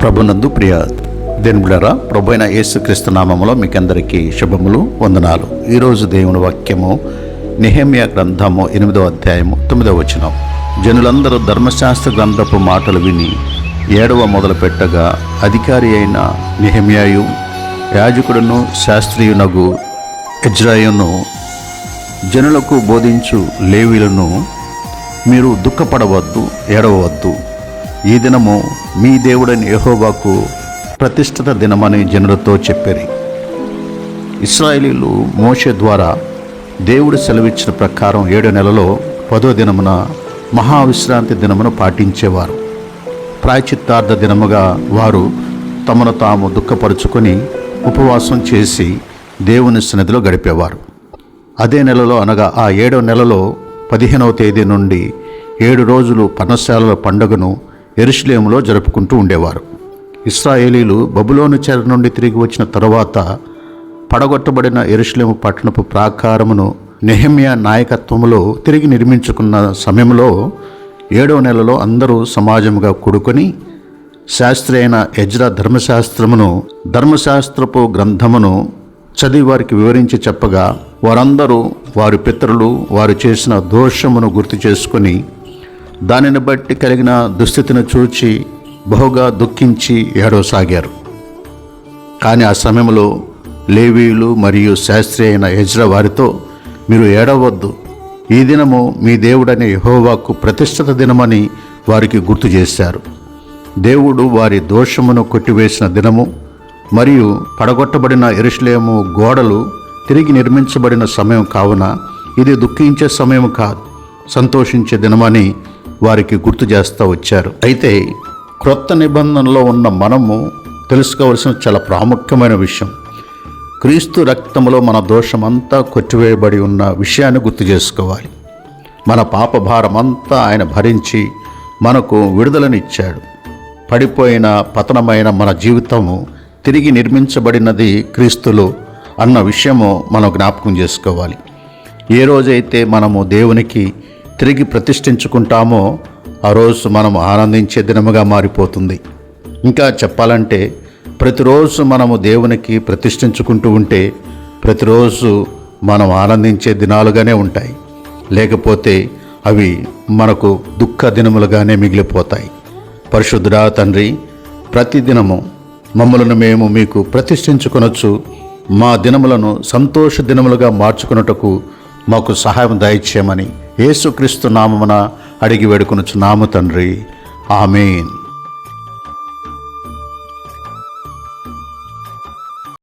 ప్రభునందు ప్రియ దేవుని ప్రభు అయిన యేసుక్రీస్తు నామములో మీకందరికీ శుభములు, వందనాలు. ఈరోజు దేవుని వాక్యము నెహెమ్యా గ్రంథము 8వ అధ్యాయము 9వ వచనం. జనులందరూ ధర్మశాస్త్ర గ్రంథపు మాటలు విని 7వ మొదలు పెట్టగా, అధికారి అయిన నెహెమ్యాయు, యాజకుడును శాస్త్రీయునగు ఎజ్రాయును, జనులకు బోధించు లేవీయులను, మీరు దుఃఖపడవద్దు, ఏడవవద్దు. ఈ దినము మీ దేవుడైన యెహోవాకు ప్రతిష్ఠిత దినమని జనులతో చెప్పిరి. ఇశ్రాయేలీయులు మోషే ద్వారా దేవుడు సెలవిచ్చిన ప్రకారం 7వ నెలలో 10వ దినమున మహావిశ్రాంతి దినమును పాటించేవారు. ప్రాయశ్చిత్తార్థ దినముగా వారు తమను తాము దుఃఖపరుచుకొని ఉపవాసం చేసి దేవుని సన్నిధిలో గడిపేవారు. అదే నెలలో అనగా ఆ 7వ నెలలో 15వ తేదీ నుండి 7 రోజులు పర్ణశాలల పండుగను యెరూషలేములో జరుపుకుంటూ ఉండేవారు. ఇశ్రాయేలీలు బబులోను చెర నుండి తిరిగి వచ్చిన తరువాత పడగొట్టబడిన యెరూషలేము పట్టణపు ప్రాకారమును నెహెమ్యా నాయకత్వంలో తిరిగి నిర్మించుకున్న సమయంలో 7వ నెలలో అందరూ సమాజముగా కూడుకొని శాస్త్రి అయిన ఎజ్రా ధర్మశాస్త్రపు గ్రంథమును చదివి వారికి వివరించి చెప్పగా, వారందరూ వారి పితరులు వారు చేసిన దోషమును గుర్తు చేసుకొని దానిని బట్టి కలిగిన దుస్థితిని చూచి బహుగా దుఃఖించి ఏడవసాగారు. కానీ ఆ సమయంలో లేవీయులు మరియు శాస్త్రి అయిన ఎజ్రా వారితో, మీరు ఏడవద్దు, ఈ దినము మీ దేవుడైన యెహోవాకు ప్రతిష్ఠిత దినమని వారికి గుర్తు చేశారు. దేవుడు వారి దోషమును కొట్టివేసిన దినము మరియు పడగొట్టబడిన యెరూషలేము గోడలు తిరిగి నిర్మించబడిన సమయం కావున ఇది దుఃఖించే సమయం కాదు, సంతోషించే దినమని వారికి గుర్తు చేస్తూ వచ్చారు. అయితే క్రొత్త నిబంధనలో ఉన్న మనము తెలుసుకోవలసిన చాలా ప్రాముఖ్యమైన విషయం, క్రీస్తు రక్తములో మన దోషమంతా కొట్టివేయబడి ఉన్న విషయాన్ని గుర్తు చేసుకోవాలి. మన పాప భారమంతా ఆయన భరించి మనకు విడుదలనిచ్చాడు. పడిపోయిన పతనమైన మన జీవితము తిరిగి నిర్మించబడినది క్రీస్తులో అన్న విషయము మనం జ్ఞాపకం చేసుకోవాలి. ఏ రోజైతే మనము దేవునికి తిరిగి ప్రతిష్ఠించుకుంటామో ఆ రోజు మనం ఆనందించే దినముగా మారిపోతుంది. ఇంకా చెప్పాలంటే ప్రతిరోజు మనము దేవునికి ప్రతిష్ఠించుకుంటూ ఉంటే ప్రతిరోజు మనం ఆనందించే దినాలుగానే ఉంటాయి, లేకపోతే అవి మనకు దుఃఖ దినములుగానే మిగిలిపోతాయి. పరిశుద్ధుడా తండ్రి, ప్రతిదినము మమ్మలను మేము మీకు ప్రతిష్ఠించుకొనొచ్చు, మా దినములను సంతోష దినములుగా మార్చుకొనుటకు మాకు సహాయం దయచేయమని యేసుక్రీస్తు నామమున అడిగి వేడుకొనుచున్నాము తండ్రి. ఆమేన్.